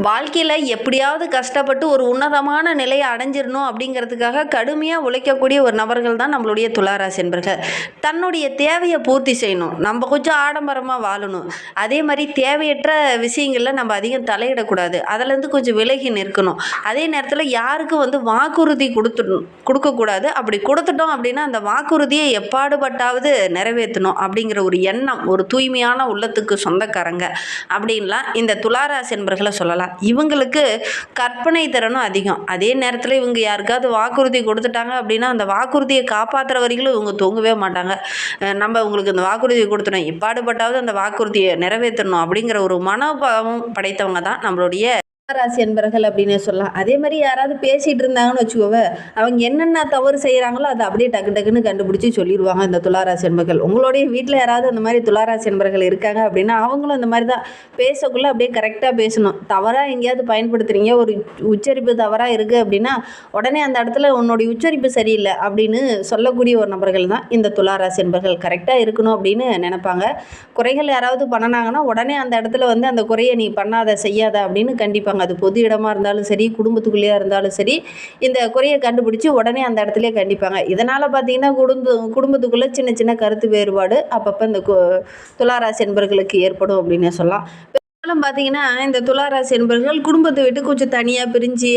வாழ்க்கையில் எப்படியாவது கஷ்டப்பட்டு ஒரு உன்னதமான நிலையை அடைஞ்சிடணும் அப்படிங்கிறதுக்காக கடுமையாக உழைக்கக்கூடிய ஒரு நபர்கள் தான் நம்மளுடைய துளாராசி என்பர்கள். தன்னுடைய தேவையை பூர்த்தி செய்யணும், நம்ம கொஞ்சம் ஆடம்பரமாக வாழணும், அதே மாதிரி தேவையற்ற விஷயங்களில் நம்ம அதிகம் தலையிடக்கூடாது, அதிலேருந்து கொஞ்சம் விலகி நிற்கணும். அதே நேரத்தில் யாருக்கும் வாக்குறுதி கொடுக்கக்கூடாது. அப்படி கொடுத்துட்டோம் அப்படின்னா அந்த வாக்குறுதியை எப்பாடுபட்டாவது நிறைவேற்றணும் அப்படிங்கிற ஒரு எண்ணம், ஒரு தூய்மையான உள்ளத்துக்கு சொந்தக்காரங்க அப்படின்லாம் இந்த துளாராசி என்பர்களை சொல்லலாம். இவங்களுக்கு கற்பனை திறனும் அதிகம். அதே நேரத்தில் இவங்க யாருக்காவது வாக்குறுதி கொடுத்துட்டாங்க அப்படின்னா அந்த வாக்குறுதியை காப்பாற்றுற வரைக்கும் இவங்க தூங்கவே மாட்டாங்க. நம்ம உங்களுக்கு இந்த வாக்குறுதியை கொடுத்துட்டோம், எப்பாடுபட்டாவது அந்த வாக்குறுதியை நிறைவேற்றணும் அப்படிங்கிற ஒரு மனோபாவம் படைத்தவங்க தான் நம்மளுடைய ராசி என்பர்கள் அப்படின்னு சொல்லலாம். அதே மாதிரி யாராவது பேசிகிட்டு இருந்தாங்கன்னு வச்சுக்கோவே, அவங்க என்னென்ன தவறு செய்கிறாங்களோ அதை அப்படியே டக்கு டக்குன்னு கண்டுபிடிச்சி சொல்லிடுவாங்க இந்த துளாராசி என்பர்கள். உங்களுடைய வீட்டில் யாராவது அந்த மாதிரி துளாராசி என்பர்கள் இருக்காங்க அப்படின்னா அவங்களும் அந்த மாதிரி தான் பேசக்குள்ளே அப்படியே கரெக்டாக பேசணும். தவறாக எங்கேயாவது பயன்படுத்துகிறீங்க, ஒரு உச்சரிப்பு தவறாக இருக்குது அப்படின்னா உடனே அந்த இடத்துல உன்னுடைய உச்சரிப்பு சரியில்லை அப்படின்னு சொல்லக்கூடிய ஒரு நபர்கள் தான் இந்த துளாராசி என்பர்கள். கரெக்டாக இருக்கணும் அப்படின்னு நினைப்பாங்க. குறைகள் யாராவது பண்ணினாங்கன்னா உடனே அந்த இடத்துல அந்த குறையை நீ பண்ணாத செய்யாத அப்படின்னு கண்டிப்பாங்க. அது பொது இடமா இருந்தாலும் சரி, குடும்பத்துக்குள்ளேயா இருந்தாலும் சரி, இந்த குறையை கண்டுபிடிச்சி உடனே அந்த இடத்துலயே கண்டிப்பாங்க. இதனால் பார்த்தீங்கன்னா குடும்பத்துக்குள்ளே சின்ன சின்ன கருத்து வேறுபாடு அப்பப்போ இந்த துளாராசி என்பர்களுக்கு ஏற்படும் அப்படின்னு சொல்லலாம். பார்த்தீங்கன்னா இந்த துளாராசி என்பர்கள் குடும்பத்தை விட்டு கொஞ்சம் தனியாக பிரிஞ்சு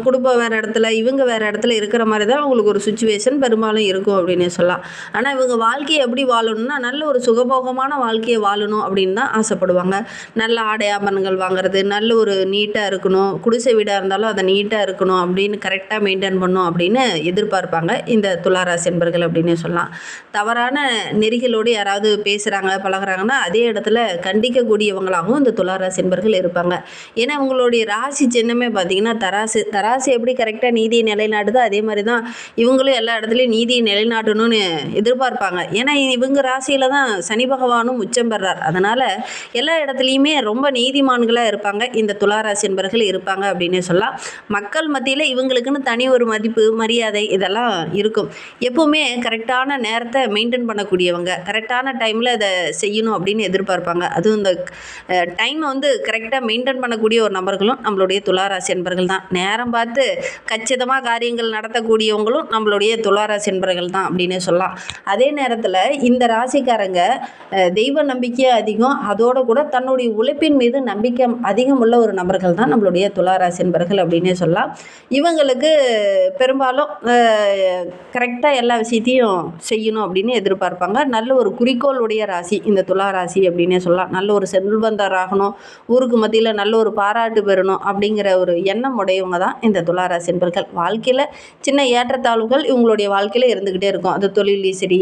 குடும்பம் வேறு இடத்துல இவங்க வேறு இடத்துல இருக்கிற மாதிரி தான் அவங்களுக்கு ஒரு சுச்சுவேஷன் பெரும்பாலும் இருக்கும் அப்படின்னு சொல்லலாம். ஆனால் இவங்க வாழ்க்கையை எப்படி வாழணும்னா நல்ல ஒரு சுகபோகமான வாழ்க்கையை வாழணும் அப்படின்னு தான் ஆசைப்படுவாங்க. நல்ல ஆடை ஆபரணங்கள் வாங்குறது, நல்ல ஒரு நீட்டாக இருக்கணும், குடிசை வீடாக இருந்தாலும் அதை நீட்டாக இருக்கணும் அப்படின்னு கரெக்டாக மெயின்டைன் பண்ணணும் அப்படின்னு எதிர்பார்ப்பாங்க இந்த துளாராசி என்பர்கள் அப்படின்னு சொல்லலாம். தவறான நெறிகளோடு யாராவது பேசுகிறாங்க பழகிறாங்கன்னா அதே இடத்துல கண்டிக்கக்கூடியவங்களாகவும் இந்த துளாராசி என்பர்கள் இருப்பாங்க. ஏன்னா உங்களுடைய ராசி சின்னமே பார்த்தீங்கன்னா தராசு எப்படி கரெக்டாக நீதியை நிலைநாட்டுதோ அதே மாதிரி தான் இவங்களும் எல்லா இடத்துலையும் நீதியை நிலைநாட்டணும்னு எதிர்பார்ப்பாங்க. ஏன்னா இவங்க ராசியில் தான் சனி பகவானும் உச்சம் பெறார். அதனால் எல்லா இடத்துலையுமே ரொம்ப நீதிமான்களாக இருப்பாங்க இந்த துளாராசி என்பர்கள் இருப்பாங்க அப்படின்னு சொல்லலாம். மக்கள் மத்தியில் இவங்களுக்குன்னு தனி ஒரு மதிப்பு மரியாதை இதெல்லாம் இருக்கும். எப்போவுமே கரெக்டான நேரத்தை மெயின்டைன் பண்ணக்கூடியவங்க, கரெக்டான டைமில் அதை செய்யணும் அப்படின்னு எதிர்பார்ப்பாங்க. அதுவும் இந்த டைமை கரெக்டாக மெயின்டைன் பண்ணக்கூடிய ஒரு நபர்களும் நம்மளுடைய துளாராசி என்பர்கள் தான். நேரம் பார்த்து கச்சிதமாக காரியங்கள் நடத்தக்கூடியவங்களும் நம்மளுடைய துளாராசி என்பர்கள் தான் அப்படின்னு சொல்லலாம். அதே நேரத்தில் இந்த ராசிக்காரங்க தெய்வ நம்பிக்கை அதிகம், அதோடு கூட தன்னுடைய உழைப்பின் மீது நம்பிக்கை அதிகம் உள்ள ஒரு நபர்கள் தான் நம்மளுடைய துளாராசி என்பர்கள் அப்படின்னே சொல்லலாம். இவங்களுக்கு பெரும்பாலும் கரெக்டாக எல்லா விஷயத்தையும் செய்யணும் அப்படின்னு எதிர்பார்ப்பாங்க. நல்ல ஒரு குறிக்கோளுடைய ராசி இந்த துளாராசி அப்படின்னே சொல்லலாம். நல்ல ஒரு செல்வந்தர் ஆகணும், ஊருக்கு மத்தியில் நல்ல ஒரு பாராட்டு பெறணும் அப்படிங்கிற ஒரு எண்ணம் உடையவங்க தான் இந்த துளாராசி என்பர்கள். வாழ்க்கையில் சின்ன ஏற்றத்தாழ்வுகள் இவங்களுடைய வாழ்க்கையில் இருந்துக்கிட்டே இருக்கும். அது தொழிலையும் சரி,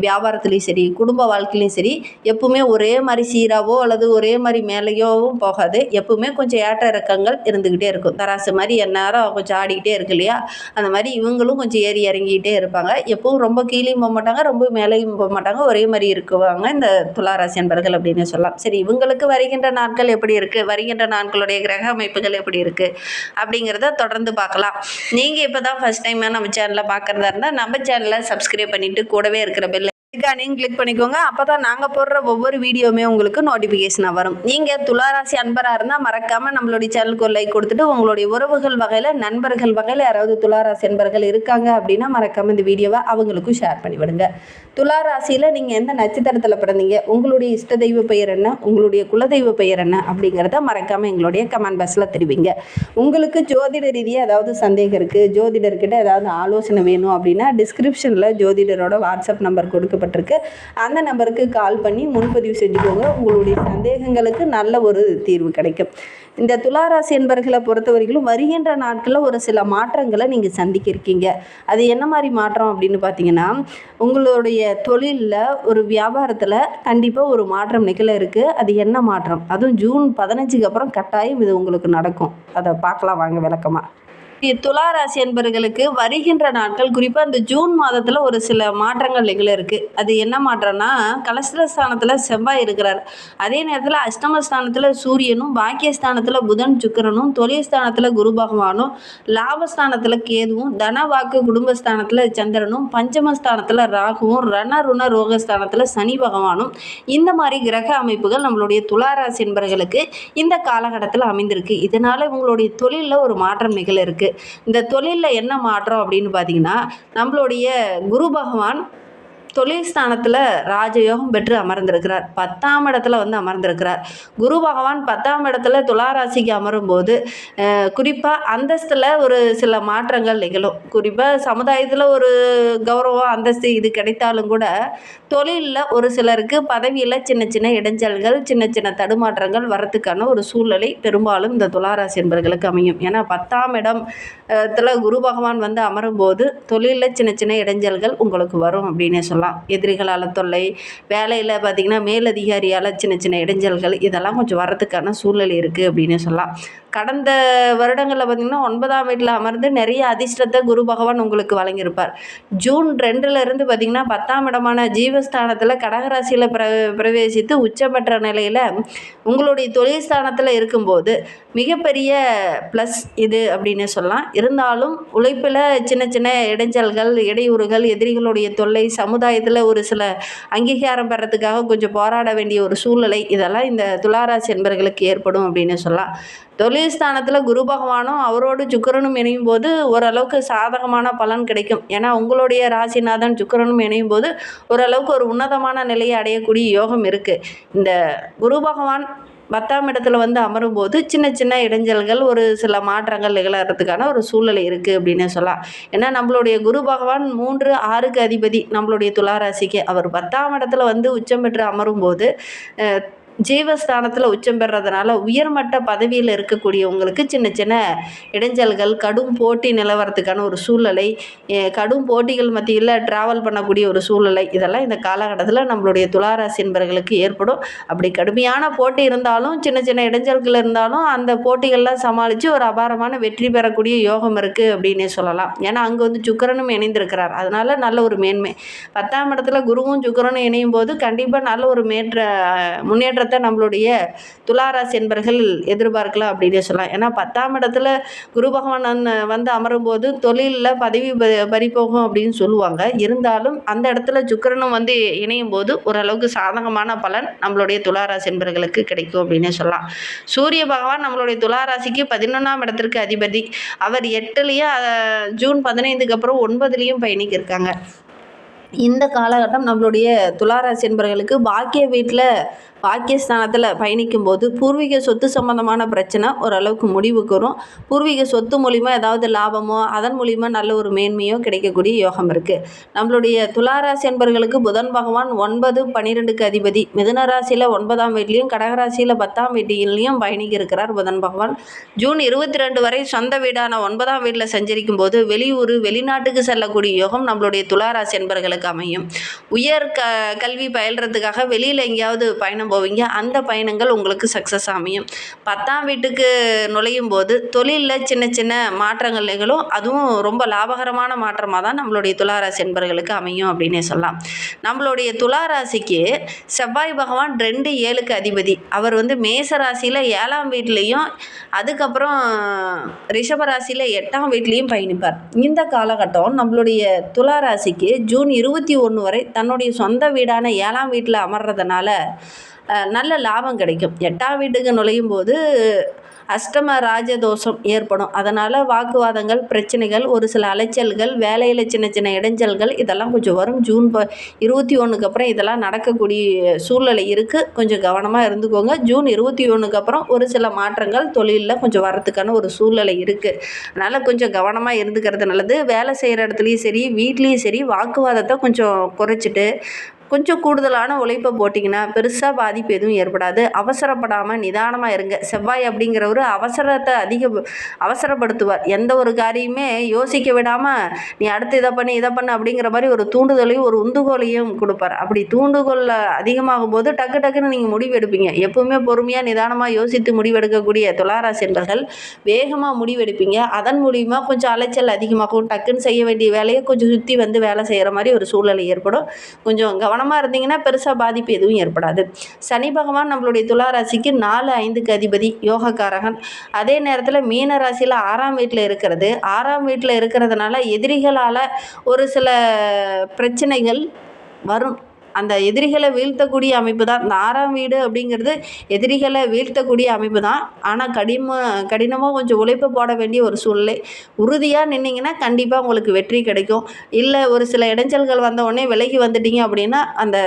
வியாபாரத்துலேயும் சரி, குடும்ப வாழ்க்கையிலையும் சரி, எப்பவுமே ஒரே மாதிரி சீராவோ அல்லது ஒரே மாதிரி மேலேயோவும் போகாது. எப்பவுமே கொஞ்சம் ஏற்ற இறக்கங்கள் இருந்துக்கிட்டே இருக்கும். தராசு மாதிரி எந்நேரம் கொஞ்சம் ஆடிக்கிட்டே இருக்கு இல்லையா, அந்த மாதிரி இவங்களும் கொஞ்சம் ஏறி இறங்கிக்கிட்டே இருப்பாங்க. எப்பவும் ரொம்ப கீழேயும் போக மாட்டாங்க, ரொம்ப மேலேயும் போக மாட்டாங்க, ஒரே மாதிரி இருக்குவாங்க இந்த துளாராசி என்பர்கள் அப்படின்னு சொல்லலாம். சரி, இவங்களுக்கு வருகின்ற நாட்கள் எப்படி இருக்குது, வருகின்ற நாட்களுடைய கிரக அமைப்புகள் எப்படி இருக்குது அப்படிங்கிறத தொடர்ந்து பார்க்கலாம். நீங்கள் இப்போ தான் ஃபஸ்ட் டைம் நம்ம சேனலை பார்க்குறதா இருந்தால் நம்ம சேனலை சப்ஸ்கிரைப் பண்ணிவிட்டு கூடவே இருக்கிற பெல் ஐகானையும் கிளிக் பண்ணிக்கோங்க. அப்போ தான் நாங்கள் போடுற ஒவ்வொரு வீடியோவுமே உங்களுக்கு நோட்டிஃபிகேஷனாக வரும். நீங்கள் துளாராசி அன்பராக இருந்தால் மறக்காமல் நம்மளுடைய சேனலுக்கு ஒரு லைக் கொடுத்துட்டு உங்களுடைய உறவுகள் வகையில் நண்பர்கள் வகையில் யாராவது துளாராசி அன்பர்கள் இருக்காங்க அப்படின்னா மறக்காமல் இந்த வீடியோவை அவங்களுக்கும் ஷேர் பண்ணிவிடுங்க. துளாராசியில் நீங்கள் எந்த நட்சத்திரத்தில் பிறந்தீங்க, உங்களுடைய இஷ்ட தெய்வ பெயர் என்ன, உங்களுடைய குலதெய்வ பெயர் என்ன அப்படிங்கிறத மறக்காமல் எங்களுடைய கமெண்ட் பாக்ஸில் தெரிவிங்க. உங்களுக்கு ஜோதிட ரீதியாக ஏதாவது சந்தேகம் இருக்குது, ஜோதிடர்கிட்ட ஏதாவது ஆலோசனை வேணும் அப்படின்னா டிஸ்கிரிப்ஷனில் ஜோதிடரோட வாட்ஸ்அப் நம்பர் கொடுக்கப்பட்டிருக்கு. அந்த நம்பருக்கு கால் பண்ணி முன்பதிவு செஞ்சுக்கோங்க. உங்களுடைய சந்தேகங்களுக்கு நல்ல ஒரு தீர்வு கிடைக்கும். இந்த துளாராசி என்பர்களை பொறுத்தவரைக்கும் வருகின்ற நாட்களில் ஒரு சில மாற்றங்களை நீங்கள் சந்திக்க இருக்கீங்க. அது என்ன மாதிரி மாற்றம் அப்படின்னு பார்த்தீங்கன்னா, உங்களுடைய தொழிலில் ஒரு வியாபாரத்தில் கண்டிப்பாக ஒரு மாற்றம் நிகழ இருக்குது. அது என்ன மாற்றம், அதுவும் ஜூன் 15க்கு அப்புறம் கட்டாயம் இது உங்களுக்கு நடக்கும். அதை பார்க்கலாம் வாங்க விளக்கமாக. துலா ராசி என்பர்களுக்கு வருகின்ற நாட்கள் குறிப்பாக இந்த ஜூன் மாதத்தில் ஒரு சில மாற்றங்கள் நிகழ இருக்குது. அது என்ன மாற்றம்னா, கலஸ்திரஸ்தானத்தில் செவ்வாய் இருக்கிறார். அதே நேரத்தில் அஷ்டமஸ்தானத்தில் சூரியனும், பாக்கியஸ்தானத்தில் புதன் சுக்கிரனும், தொழில் ஸ்தானத்தில் குரு பகவானும், லாபஸ்தானத்தில் கேதுவும், தன வாக்கு குடும்பஸ்தானத்தில் சந்திரனும், பஞ்சமஸ்தானத்தில் ராகுவும், ருண ரோகஸ்தானத்தில் சனி பகவானும், இந்த மாதிரி கிரக அமைப்புகள் நம்மளுடைய துளாராசி என்பர்களுக்கு இந்த காலகட்டத்தில் அமைந்திருக்கு. இதனால் இவங்களுடைய தொழிலில் ஒரு மாற்றம் நிகழ இருக்கு. இந்த தொழிலில் என்ன மாற்றம் அப்படின்னு பார்த்தீங்கன்னா, நம்மளுடைய குரு பகவான் தொழில் ஸ்தானத்தில் ராஜயோகம் பெற்று அமர்ந்திருக்கிறார். 10ஆம் இடத்துல வந்து அமர்ந்திருக்கிறார். குரு பகவான் 10ஆம் இடத்துல துளாராசிக்கு அமரும்போது குறிப்பாக அந்தஸ்தில் ஒரு சில மாற்றங்கள் நிகழும். குறிப்பாக சமுதாயத்தில் ஒரு கௌரவம் அந்தஸ்து இது கிடைத்தாலும் கூட தொழிலில் ஒரு சிலருக்கு பதவியில் சின்ன சின்ன இடைஞ்சல்கள், சின்ன சின்ன தடுமாற்றங்கள் வரத்துக்கான ஒரு சூழ்நிலை பெரும்பாலும் இந்த துளாராசி என்பர்களுக்கு அமையும். ஏன்னா 10ஆம் இடத்துல குரு பகவான் வந்து அமரும்போது தொழிலில் சின்ன சின்ன இடைஞ்சல்கள் உங்களுக்கு வரும் அப்படின்னே சொல்லலாம். எதிரிகளால் தொல்லை, வேலையில் பார்த்திங்கன்னா மேலதிகாரியால் சின்ன சின்ன இடைஞ்சல்கள், இதெல்லாம் கொஞ்சம் வரத்துக்கான சூழ்நிலை இருக்குது அப்படின்னு சொல்லலாம். கடந்த வருடங்களில் பார்த்திங்கன்னா 9ஆம் வீட்டில் அமர்ந்து நிறைய அதிர்ஷ்டத்தை குரு பகவான் உங்களுக்கு வழங்கியிருப்பார். ஜூன் 2லேருந்து பார்த்திங்கன்னா 10ஆம் இடமான ஜீவஸ்தானத்தில் கடகராசியில் பிரவேசித்து உச்சம் பெற்ற நிலையில் உங்களுடைய தொழில் ஸ்தானத்தில் இருக்கும்போது மிகப்பெரிய ப்ளஸ் இது அப்படின்னு சொல்லலாம். இருந்தாலும் உழைப்பில் சின்ன சின்ன இடைஞ்சல்கள், இடையூறுகள், எதிரிகளுடைய தொல்லை, சமுதாயத்தில் ஒரு சில அங்கீகாரம் பெறத்துக்காக கொஞ்சம் போராட வேண்டிய ஒரு சூழ்நிலை, இதெல்லாம் இந்த துளாராசி என்பர்களுக்கு ஏற்படும் அப்படின்னு சொல்லலாம். தொழில் ஸ்தானத்தில் குரு பகவானும் அவரோடு சுக்கிரனும் இணையும் போது ஓரளவுக்கு சாதகமான பலன் கிடைக்கும். ஏன்னா உங்களுடைய ராசிநாதன் சுக்கிரனும் இணையும் போது ஓரளவுக்கு ஒரு உன்னதமான நிலையை அடையக்கூடிய யோகம் இருக்குது. இந்த குரு பகவான் 10ஆம் இடத்துல வந்து அமரும்போது சின்ன சின்ன இடைஞ்சல்கள், ஒரு சில மாற்றங்கள் நிகழறதுக்கான ஒரு சூழ்நிலை இருக்குது அப்படின்னு சொல்லலாம். ஏன்னா நம்மளுடைய குரு பகவான் 3, 6க்கு அதிபதி நம்மளுடைய துளாராசிக்கு. அவர் 10ஆம் இடத்துல வந்து உச்சம் பெற்று அமரும்போது ஜீவஸ்தானத்தில் உச்சம் பெறதுனால உயர்மட்ட பதவியில் இருக்கக்கூடியவங்களுக்கு சின்ன சின்ன இடைஞ்சல்கள், கடும் போட்டி நிலவரத்துக்கான ஒரு சூழ்நிலை, கடும் போட்டிகள் மத்தியில் ட்ராவல் பண்ணக்கூடிய ஒரு சூழ்நிலை, இதெல்லாம் இந்த காலகட்டத்தில் நம்மளுடைய துளாராசி என்பர்களுக்கு ஏற்படும். அப்படி கடுமையான போட்டி இருந்தாலும், சின்ன சின்ன இடைஞ்சல்கள் இருந்தாலும் அந்த போட்டிகள்லாம் சமாளித்து ஒரு அபாரமான வெற்றி பெறக்கூடிய யோகம் இருக்குது அப்படின்னே சொல்லலாம். ஏன்னா அங்கே வந்து சுக்கிரனும் இணைந்திருக்கிறார். அதனால் நல்ல ஒரு மேன்மை. 10ஆம் இடத்துல குருவும் சுக்கிரனும் இணையும் போது கண்டிப்பாக நல்ல ஒரு முன்னேற்ற நம்மளுடைய துளாராசி என்பர்கள் எதிர்பார்க்கலாம் அப்படின்னே சொல்லலாம். ஏன்னா 10ஆம் இடத்துல குரு பகவான் வந்து அமரும்போது தொழிலில் பதவி பறிப்போகும் அப்படின்னு சொல்லுவாங்க. இருந்தாலும் அந்த இடத்துல சுக்கிரனும் வந்து இணையும் போது ஓரளவுக்கு சாதகமான பலன் நம்மளுடைய துளாராசி என்பர்களுக்கு கிடைக்கும் அப்படின்னே சொல்லலாம். சூரிய பகவான் நம்மளுடைய துளாராசிக்கு 11ஆம் இடத்திற்கு அதிபதி. அவர் 8லேயும் ஜூன் 15க்கு அப்புறம் 9லேயும் பயணிக்கிருக்காங்க. இந்த காலகட்டம் நம்மளுடைய துளாராசி என்பர்களுக்கு பாக்கிய வீட்டில் பாக்கியஸ்தானத்தில் பயணிக்கும் போது பூர்வீக சொத்து சம்பந்தமான பிரச்சனை ஓரளவுக்கு முடிவுக்கு வரும். பூர்வீக சொத்து மூலிமா ஏதாவது லாபமோ அதன் மூலிமா நல்ல ஒரு மேன்மையோ கிடைக்கக்கூடிய யோகம் இருக்குது. நம்மளுடைய துளாராசி என்பர்களுக்கு புதன் பகவான் 9, 12க்கு அதிபதி. மிதுன ராசியில் 9ஆம் வீட்லேயும், கடகராசியில் 10ஆம் வீட்டிலையும் பயணிக்க இருக்கிறார் புதன் பகவான். ஜூன் 22 வரை சொந்த வீடான 9ஆம் வீட்டில் சஞ்சரிக்கும் போது வெளியூர், வெளிநாட்டுக்கு செல்லக்கூடிய யோகம் நம்மளுடைய துளாராசி என்பர்களுக்கு அமையும். உயர் கல்வி பயில்றதுக்காக வெளியில் எங்கேயாவது பயணம் போவீங்க. அந்த பயணங்கள் உங்களுக்கு சக்ஸஸ் அமையும். 10ஆம் வீட்டுக்கு நுழையும் போது தொழிலில் சின்ன சின்ன மாற்றங்கள் நிகழும். அதுவும் ரொம்ப லாபகரமான மாற்றமாக தான் நம்மளுடைய துளாராசி என்பர்களுக்கு அமையும் அப்படின்னே சொல்லலாம். நம்மளுடைய துளாராசிக்கு செவ்வாய் பகவான் 2, 7க்கு அதிபதி. அவர் வந்து மேச ராசியில் 7ஆம் வீட்லேயும், அதுக்கப்புறம் ரிஷபராசியில் 8ஆம் வீட்லேயும் பயணிப்பார். இந்த காலகட்டம் நம்மளுடைய துளாராசிக்கு ஜூன் 21 வரை தன்னுடைய சொந்த வீடான 7ஆம் வீட்டில் அமர்றதுனால நல்ல லாபம் கிடைக்கும். 8ஆம் வீட்டுக்கு நுழையும் போது அஷ்டம ராஜதோஷம் ஏற்படும். அதனால் வாக்குவாதங்கள், பிரச்சனைகள், ஒரு சில அலைச்சல்கள், வேலையில் சின்ன சின்ன இடைஞ்சல்கள், இதெல்லாம் கொஞ்சம் வரும். ஜூன் 21க்கு அப்புறம் இதெல்லாம் நடக்கக்கூடிய சூழ்நிலை இருக்குது. கொஞ்சம் கவனமாக இருந்துக்கோங்க. ஜூன் 21க்கு அப்புறம் ஒரு சில மாற்றங்கள் தொழிலில் கொஞ்சம் வரத்துக்கான ஒரு சூழ்நிலை இருக்குது. அதனால் கொஞ்சம் கவனமாக இருந்துக்கிறது நல்லது. வேலை செய்கிற இடத்துலையும் சரி, வீட்லேயும் சரி, வாக்குவாதத்தை கொஞ்சம் குறைச்சிட்டு கொஞ்சம் கூடுதலான உழைப்பை போட்டிங்கன்னா பெருசாக பாதிப்பு எதுவும் ஏற்படாது. அவசரப்படாமல் நிதானமாக இருங்க. செவ்வாய் அப்படிங்கிறவர் அவசரப்படுத்துவார். எந்த ஒரு காரியமே யோசிக்க விடாமல் நீ அடுத்து இதை பண்ணு அப்படிங்கிற மாதிரி ஒரு தூண்டுதலையும் ஒரு உந்துகோலையும் கொடுப்பார். அப்படி தூண்டுகோல் அதிகமாகும் போது டக்கு டக்குன்னு நீங்கள் முடிவு எடுப்பீங்க. எப்பவுமே பொறுமையாக நிதானமாக யோசித்து முடிவெடுக்கக்கூடிய துளாராசி என்பர்கள் வேகமாக முடிவெடுப்பீங்க. அதன் மூலிமா கொஞ்சம் அலைச்சல் அதிகமாகும். டக்குன்னு செய்ய வேண்டிய வேலையை கொஞ்சம் சுற்றி வந்து வேலை செய்கிற மாதிரி ஒரு சூழ்நிலை ஏற்படும். கொஞ்சம் கவனமாக இருந்தீங்கன்னா பெருசாக பாதிப்பு எதுவும் ஏற்படாது. சனி பகவான் நம்மளுடைய துளாராசிக்கு 4, 5க்கு அதிபதி, யோகக்காரகன். அதே நேரத்தில் மீன ராசியில் 6ஆம் வீட்டில் இருக்கிறது. 6ஆம் வீட்டில் இருக்கிறதுனால எதிரிகளால் ஒரு சில பிரச்சனைகள் வரும். அந்த எதிரிகளை வீழ்த்தக்கூடிய அமைப்பு தான் இந்த 6ஆம் வீடு அப்படிங்கிறது. எதிரிகளை வீழ்த்தக்கூடிய அமைப்பு தான். ஆனால் கடினமாக கொஞ்சம் உழைப்பு போட வேண்டிய ஒரு சூழ்நிலை. உறுதியாக நின்னீங்கன்னா கண்டிப்பாக உங்களுக்கு வெற்றி கிடைக்கும். இல்லை ஒரு சில இடைஞ்சல்கள் வந்த உடனே விலகி வந்துட்டீங்க அப்படின்னா அந்த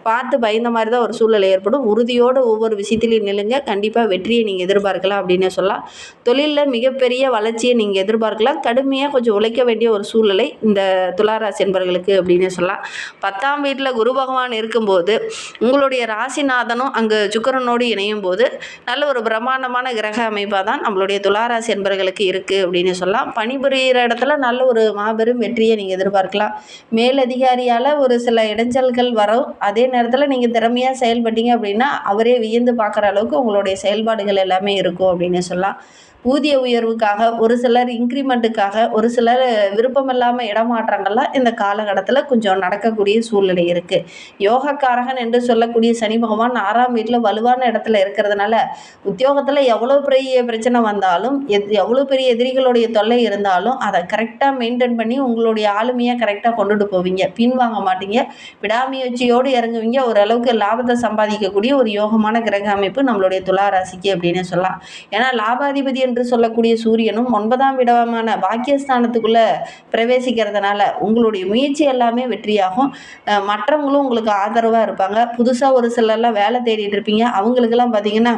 பார்த்து பயந்த மாதிரி தான் ஒரு சூழ்நிலை ஏற்படும். உறுதியோடு ஒவ்வொரு விஷயத்திலையும் நில்லுங்க. கண்டிப்பாக வெற்றியை நீங்கள் எதிர்பார்க்கலாம் அப்படின்னு சொல்லலாம். தொழிலில் மிகப்பெரிய வளர்ச்சியை நீங்கள் எதிர்பார்க்கலாம். கடுமையாக கொஞ்சம் உழைக்க வேண்டிய ஒரு சூழ்நிலை இந்த துளாராசி என்பவர்களுக்கு அப்படின்னு சொல்லலாம். 10ஆம் வீட்டில் குரு பகவான் இருக்கும்போது உங்களுடைய ராசிநாதனும் அங்கே சுக்கிரனோடு இணையும் போது நல்ல ஒரு பிரம்மாண்டமான கிரக அமைப்பாக தான் நம்மளுடைய துளாராசி என்பவர்களுக்கு இருக்குது அப்படின்னு சொல்லலாம். பணிபுரிகிற இடத்துல நல்ல ஒரு மாபெரும் வெற்றியை நீங்கள் எதிர்பார்க்கலாம். மேலதிகாரியால் ஒரு சில இடைஞ்சல்கள் வரும். அதே நேரத்தில் நீங்கள் திறமையாக செயல்பட்டீங்க அப்படின்னா அவரே வியந்து பார்க்குற அளவுக்கு உங்களுடைய செயல்பாடுகள் எல்லாமே இருக்கும் அப்படின்னு சொல்லலாம். ஊதிய உயர்வுக்காக ஒரு சிலர் இன்க்ரிமெண்ட்டுக்காக ஒரு சிலர் விருப்பமில்லாமல் இடமாற்றங்கள்லாம் இந்த காலகட்டத்தில் கொஞ்சம் நடக்கக்கூடிய சூழ்நிலை இருக்குது. யோகக்காரகன் என்று சொல்லக்கூடிய சனி பகவான் 6ஆம் வீட்டில் வலுவான இடத்துல இருக்கிறதுனால உத்தியோகத்தில் எவ்வளோ பெரிய பிரச்சனை வந்தாலும் எவ்வளோ பெரிய எதிரிகளுடைய தொல்லை இருந்தாலும் அதை கரெக்டாக மெயின்டைன் பண்ணி உங்களுடைய ஆளுமையாக கரெக்டாக கொண்டுட்டு போவீங்க. பின்வாங்க மாட்டீங்க. விடாமுயற்சியோடு இறங்குவீங்க. ஓரளவுக்கு லாபத்தை சம்பாதிக்கக்கூடிய ஒரு யோகமான கிரக அமைப்பு நம்மளுடைய துளாராசிக்கு அப்படின்னு சொல்லலாம். ஏன்னா லாபாதிபதி என்று சொல்லக்கூடிய சூரியனும் 9ஆம் இடமான பாக்கியஸ்தானத்துக்குள்ள பிரவேசிக்கிறதுனால உங்களுடைய முயற்சி எல்லாமே வெற்றியாகும். மற்றவங்களும் உங்களுக்கு ஆதரவாக இருப்பாங்க. புதுசாக ஒரு சிலர்லாம் வேலை தேடிட்டு இருப்பீங்க. அவங்களுக்கெல்லாம் பார்த்தீங்கன்னா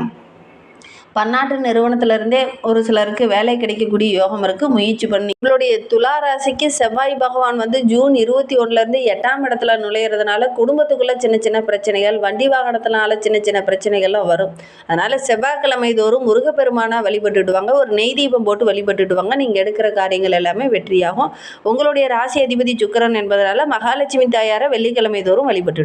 பன்னாட்டு நிறுவனத்திலிருந்தே ஒரு சிலருக்கு வேலை கிடைக்கக்கூடிய யோகம் இருக்குது. முயற்சி பண்ணி உங்களுடைய துளாராசிக்கு செவ்வாய் பகவான் வந்து ஜூன் 21லேருந்து 8ஆம் இடத்துல நுழையிறதுனால குடும்பத்துக்குள்ளே சின்ன சின்ன பிரச்சனைகள், வண்டி வாகனத்தினால சின்ன சின்ன பிரச்சனைகள்லாம் வரும். அதனால் செவ்வாய்க்கிழமை தோறும் முருகப்பெருமானாக வழிபட்டுடுவாங்க. ஒரு நெய் தீபம் போட்டு வழிபட்டுடுவாங்க. நீங்கள் எடுக்கிற காரியங்கள் எல்லாமே வெற்றியாகும். உங்களுடைய ராசி அதிபதி சுக்கிரன் என்பதனால மகாலட்சுமி தாயாரை வெள்ளிக்கிழமை தோறும் வழிபட்டு